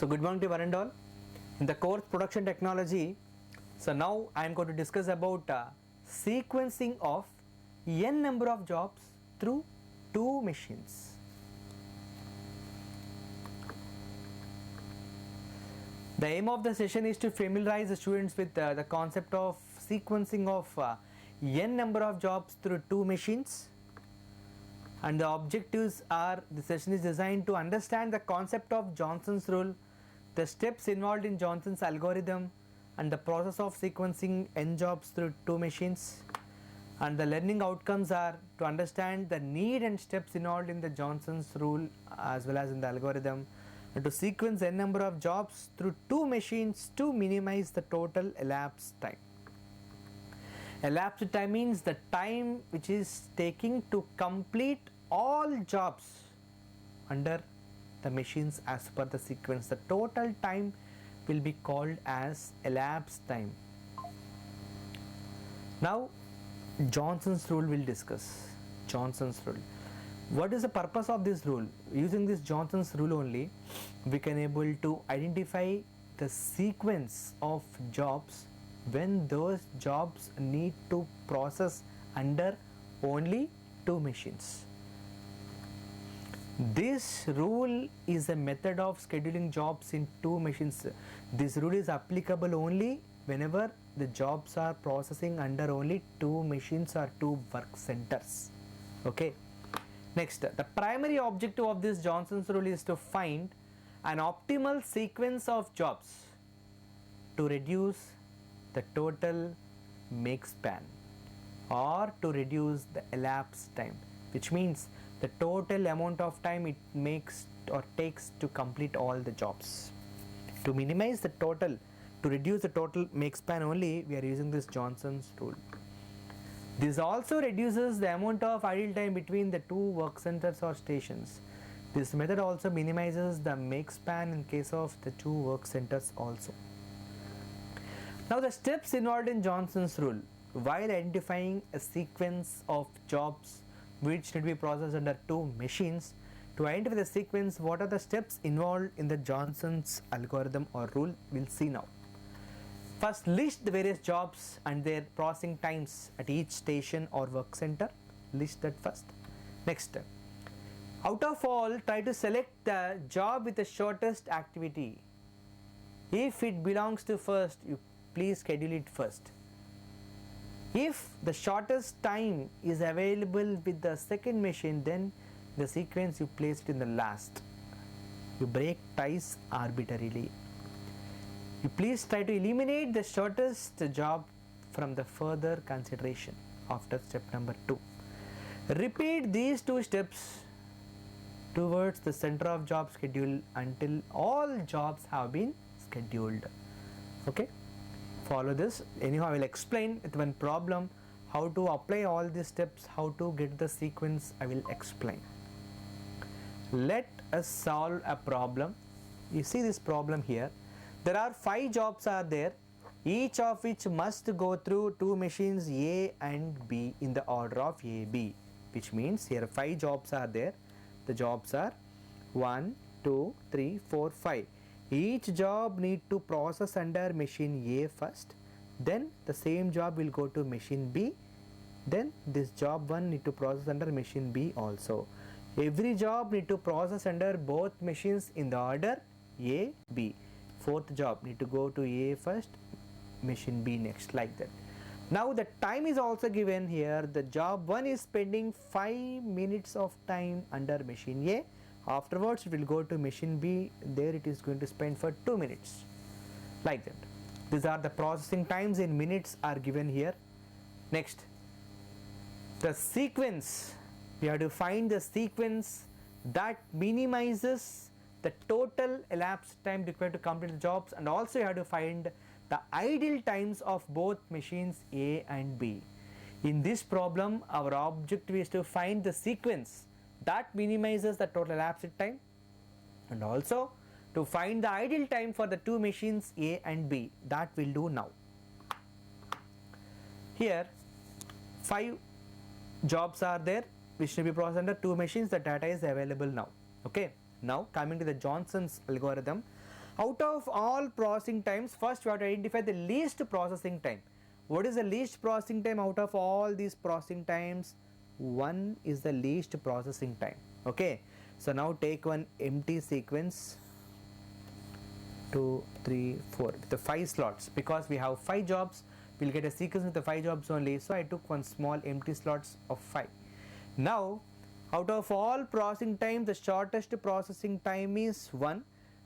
So good morning to one and all. In the course production technology, so now I am going to discuss about sequencing of n number of jobs through two machines. The aim of the session is to familiarize the students with the concept of sequencing of n number of jobs through two machines, and the objectives are: the session is designed to understand the concept of Johnson's rule, the steps involved in Johnson's algorithm, and the process of sequencing n jobs through two machines. And the learning outcomes are to understand the need and steps involved in the Johnson's rule as well as in the algorithm, and to sequence n number of jobs through two machines to minimize the total elapsed time. Elapsed time means the time which is taking to complete all jobs under the machines as per the sequence. The total time will be called as elapsed time. Now Johnson's rule will discuss. Johnson's rule. What is the purpose of this rule? Using this Johnson's rule only, we can able to identify the sequence of jobs when those jobs need to process under only two machines. This rule is a method of scheduling jobs in two machines. This rule is applicable only whenever the jobs are processing under only two machines or two work centers. Okay. Next, the primary objective of this Johnson's rule is to find an optimal sequence of jobs to reduce the total make span or to reduce the elapsed time, which means the total amount of time it makes or takes to complete all the jobs. To minimize the total, to reduce the total make span only, we are using this Johnson's rule. This also reduces the amount of idle time between the two work centers or stations. This method also minimizes the make span in case of the two work centers also. Now the steps involved in Johnson's rule while identifying a sequence of jobs which need to be processed under two machines. To identify the sequence, what are the steps involved in the Johnson's algorithm or rule? We'll see now. First, list the various jobs and their processing times at each station or work center. List that first. Next, out of all, try to select the job with the shortest activity. If it belongs to first, you please schedule it first. If the shortest time is available with the second machine, then the sequence you place it in the last. You break ties arbitrarily. You please try to eliminate the shortest job from the further consideration after step number 2. Repeat these two steps towards the center of job schedule until all jobs have been scheduled. Okay, follow this. Anyhow, I will explain with one problem how to apply all these steps, how to get the sequence. I will explain. Let us solve a problem. You see this problem here. There are 5 jobs are there, each of which must go through two machines A and B in the order of A, B, which means here 5 jobs are there. The jobs are 1, 2, 3, 4, 5. Each job need to process under machine A first, then the same job will go to machine B, then this job 1 need to process under machine B also. Every job need to process under both machines in the order A, B. Fourth job need to go to A first, machine B next, like that. Now the time is also given here. The job 1 is spending 5 minutes of time under machine A. Afterwards it will go to machine B. There it is going to spend for 2 minutes, like that. These are the processing times in minutes are given here. Next, the sequence. We have to find the sequence that minimizes the total elapsed time required to complete the jobs, and also you have to find the idle times of both machines A and B. In this problem, our objective is to find the sequence that minimizes the total elapsed time, and also to find the idle time for the two machines A and B. That we'll do now. Here 5 jobs are there which will be processed under two machines. The data is available now. Okay. Now coming to the Johnson's algorithm, Out of all processing times, first we have to identify the least processing time. What is the least processing time out of all these processing times? 1 is the least processing time. Okay, so now take one empty sequence, 2, 3, 4, the 5 slots, because we have 5 jobs, we'll get a sequence with the 5 jobs only, so I took one small empty slots of 5. Now out of all processing time, the shortest processing time is 1,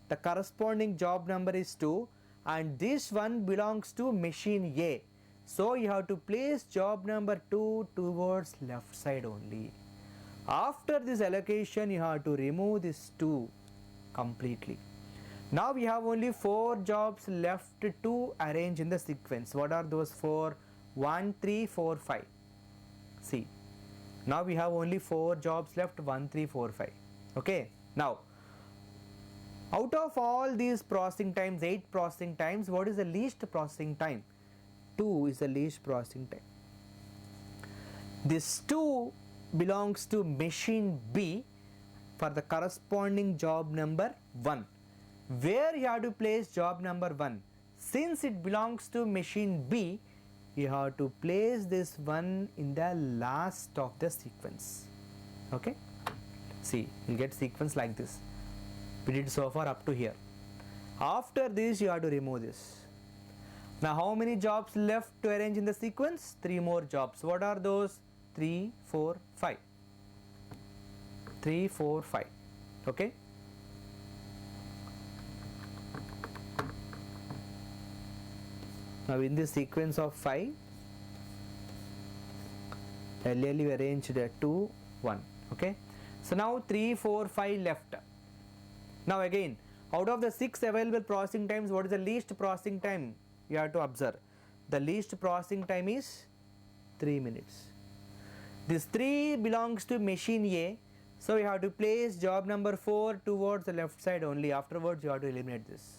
the corresponding job number is 2, and this one belongs to machine A, so you have to place job number 2 towards left side only. After this allocation, you have to remove this 2 completely. Now we have only 4 jobs left to arrange in the sequence. What are those 4? 1, 3, 4, 5. See, now we have only 4 jobs left, 1, 3, 4, 5. Okay, now out of all these processing times, 8 processing times, what is the least processing time? 2 is the least processing time. This 2 belongs to machine B for the corresponding job number 1. Where you have to place job number 1? Since it belongs to machine B, you have to place this 1 in the last of the sequence. Okay, see, you get sequence like this. We did so far up to here. After this, you have to remove this. Now how many jobs left to arrange in the sequence? 3 more jobs. What are those? 3, 4, 5. 3, 4, 5. Okay. Now in this sequence of 5, earlier we arranged 2, 1. Okay. So now 3, 4, 5 left. Now again, out of the 6 available processing times, what is the least processing time? You have to observe. The least processing time is 3 minutes. This 3 belongs to machine A, so you have to place job number 4 towards the left side only. Afterwards, you have to eliminate this.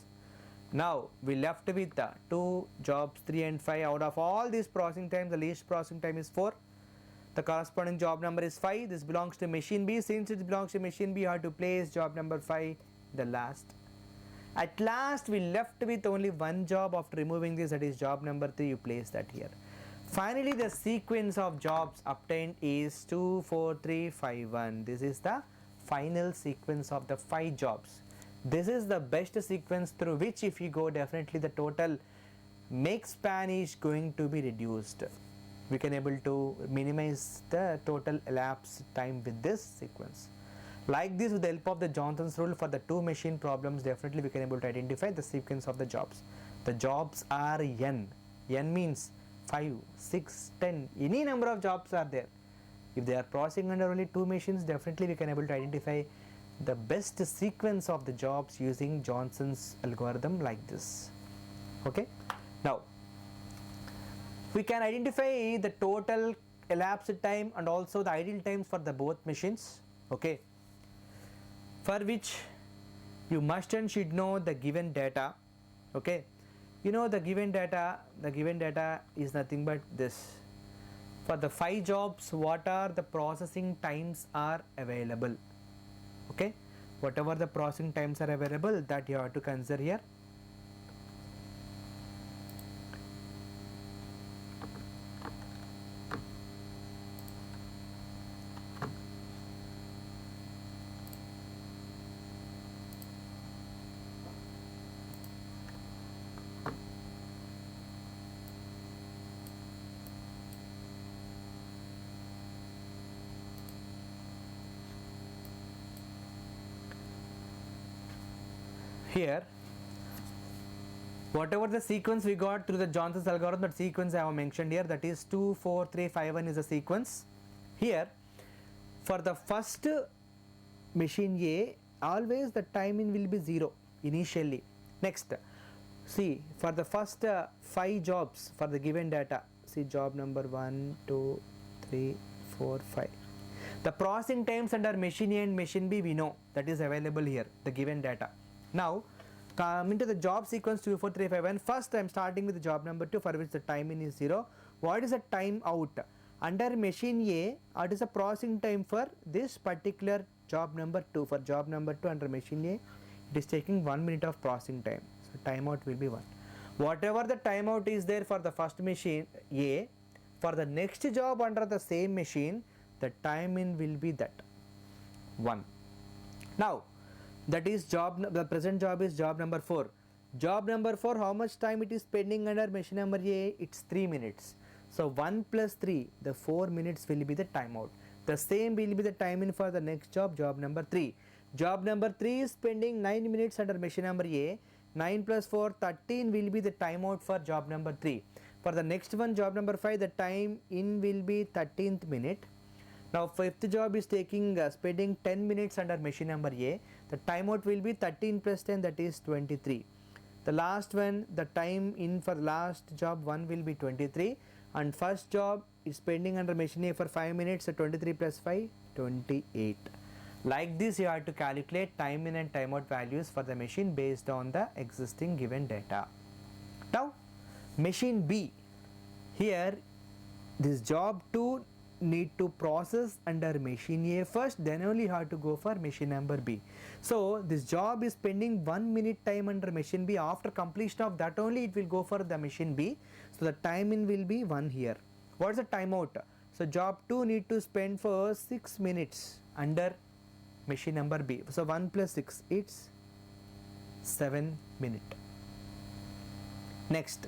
Now we left with 2 jobs, 3 and 5. Out of all these processing times, the least processing time is 4. The corresponding job number is 5. This belongs to machine B. Since it belongs to machine B, you have to place job number 5 the last. At last we left with only 1 job after removing this, that is job number 3. You place that here. Finally, the sequence of jobs obtained is 2, 4, 3, 5, 1. This is the final sequence of the 5 jobs. This is the best sequence through which, if you go, definitely the total make span is going to be reduced. We can able to minimize the total elapsed time with this sequence. Like this, with the help of the Johnson's rule for the 2 machine problems, definitely we can able to identify the sequence of the jobs. The jobs are n. N means 5, 6, 10, any number of jobs are there. If they are processing under only 2 machines, definitely we can able to identify the best sequence of the jobs using Johnson's algorithm like this. Okay. Now we can identify the total elapsed time and also the idle times for the both machines. Okay, for which you must and should know the given data. Okay, you know the given data is nothing but this. For the 5 jobs, what are the processing times are available? Okay, whatever the processing times are available, that you have to consider here. Here, whatever the sequence we got through the Johnson's algorithm, that sequence I have mentioned here, that is 2, 4, 3, 5, 1 is the sequence. Here, for the first machine A, always the timing will be 0 initially. Next, see, for the first 5 jobs for the given data, see job number 1, 2, 3, 4, 5. The processing times under machine A and machine B we know, that is available here, the given data. Now come to the job sequence 2, 4, 3, 5, 1. First I am starting with the job number 2, for which the timing is 0. What is the time out? Under machine A, what is the processing time for this particular job number 2? For job number 2 under machine A, It is taking 1 minute of processing time. So timeout will be 1. Whatever the timeout is there for the first machine A, for the next job under the same machine, the time in will be that 1. Now that is the present job is job number 4. Job number 4, how much time it is spending under machine number A? It's 3 minutes. So 1 plus 3, the 4 minutes will be the timeout. The same will be the time in for the next job, job number 3. Job number 3 is spending 9 minutes under machine number A. 9 plus 4, 13 will be the timeout for job number 3. For the next one, job number 5, the time in will be 13th minute. Now fifth job is spending 10 minutes under machine number A. The timeout will be 13 plus 10, that is 23. The last one, the time in for last job 1 will be 23, and first job is spending under machine A for 5 minutes, so 23 plus 5, 28. Like this, you have to calculate time in and timeout values for the machine based on the existing given data. Now machine B, here this job 2 need to process under machine A first, then only you have to go for machine number B. So this job is spending 1 minute time under machine B. After completion of that only it will go for the machine B. So the time in will be 1 here. What is the timeout? So job 2 need to spend for 6 minutes under machine number B. So 1 plus 6, it's 7 minutes. Next,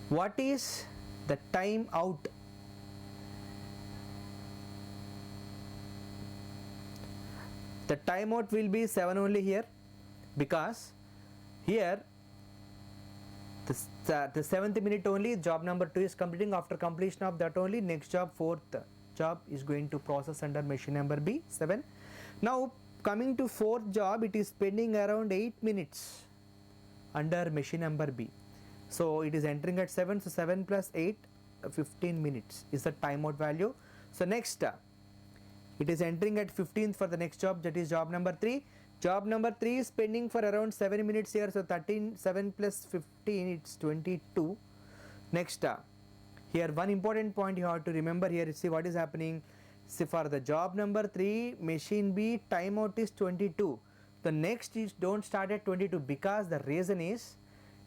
what is the time out? The timeout will be 7 only here, because here the 7th minute only job number 2 is completing. After completion of that only next job, 4th job is going to process under machine number B, 7. Now coming to 4th job, it is spending around 8 minutes under machine number B. So it is entering at 7, so 7 plus 8, 15 minutes is the timeout value. So next, it is entering at 15th for the next job, that is job number 3. Job number 3 is spending for around 7 minutes here, so 7 plus 15, it's 22. Next, here one important point you have to remember here, see what is happening. See, for the job number 3, machine B, timeout is 22. The next is don't start at 22, because the reason is,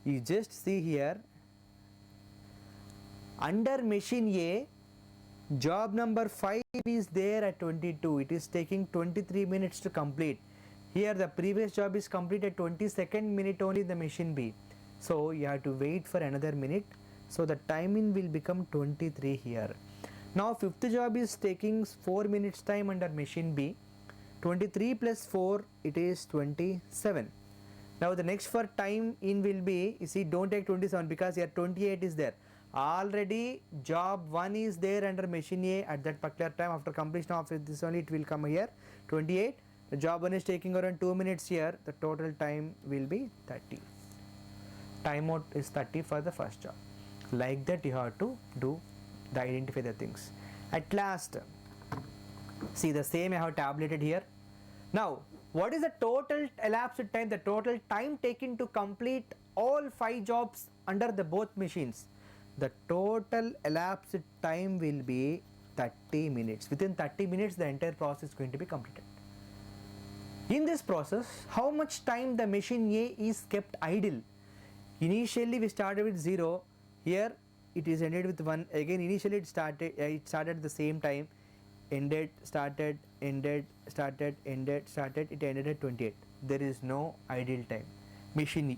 you just see here, under machine A, job number 5 is there at 22. It is taking 23 minutes to complete. Here the previous job is complete at 22nd minute only in the machine B. So you have to wait for another minute. So the timing will become 23 here. Now fifth job is taking 4 minutes time under machine B. 23 plus 4, it is 27. Now the next for time in will be, you see, don't take 27 because here 28 is there. Already job 1 is there under machine A at that particular time. After completion of this only it will come here 28. The job 1 is taking around 2 minutes here. The total time will be 30. Timeout is 30 for the first job. Like that you have to do the identify the things. At last, see the same I have tabulated here. Now what is the total elapsed time, the total time taken to complete all 5 jobs under the both machines? The total elapsed time will be 30 minutes. Within 30 minutes the entire process is going to be completed. In this process, how much time the machine A is kept idle? Initially we started with 0, here it is ended with 1. Again initially it started at the same time, ended, started, ended, started, ended, started, it ended at 28. There is no idle time. Machine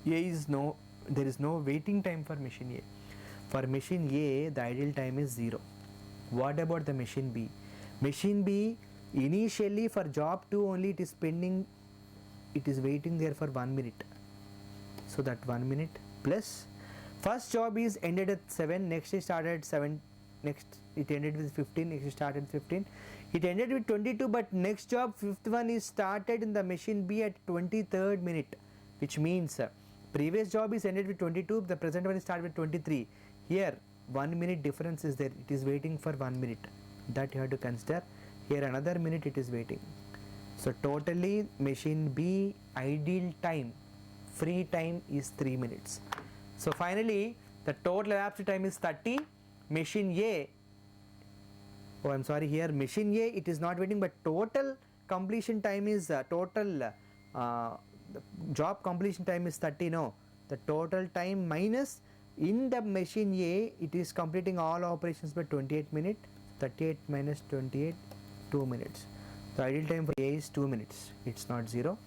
A is no, there is no waiting time for machine A. For machine A, the idle time is 0. What about the machine B? Machine B, initially for job 2 only it is spending, it is waiting there for 1 minute. So that 1 minute plus, first job is ended at 7, next it started at 7, next it ended with 15, next it started with 15. It ended with 22, but next job, fifth one is started in the machine B at 23rd minute, which means previous job is ended with 22, the present one is started with 23. Here 1 minute difference is there, it is waiting for 1 minute, that you have to consider. Here another minute it is waiting. So totally machine B idle time, free time is 3 minutes. So finally the total elapsed time is 30. Machine A, oh I'm sorry, here machine A it is not waiting, but total completion time is total the job completion time is 30, no, the total time minus in the machine A it is completing all operations by 28 minutes, 38 minus 28, 2 minutes. The ideal time for A is 2 minutes, it's not 0.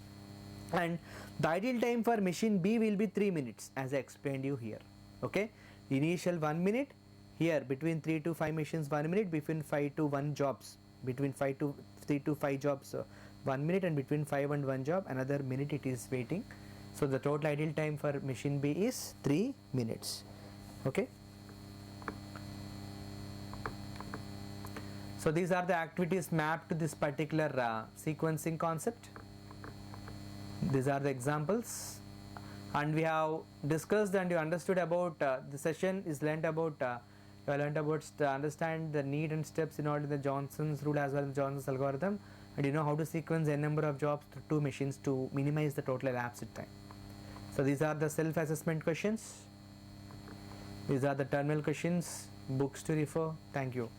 And the ideal time for machine B will be 3 minutes as I explained you here. Okay, initial 1 minute, here between 3 to 5 machines 1 minute, between 5 to 1 jobs, between 3 to 5 jobs 1 minute, and between 5 and 1 job another minute it is waiting. So the total ideal time for machine B is 3 minutes. Okay, so these are the activities mapped to this particular sequencing concept. These are the examples, and we have discussed and you understood about the session is learnt about you learnt about understand the need and steps in order the Johnson's rule as well as Johnson's algorithm, and you know how to sequence n number of jobs to 2 machines to minimize the total elapsed time. So these are the self-assessment questions. These are the terminal questions, books to refer. Thank you.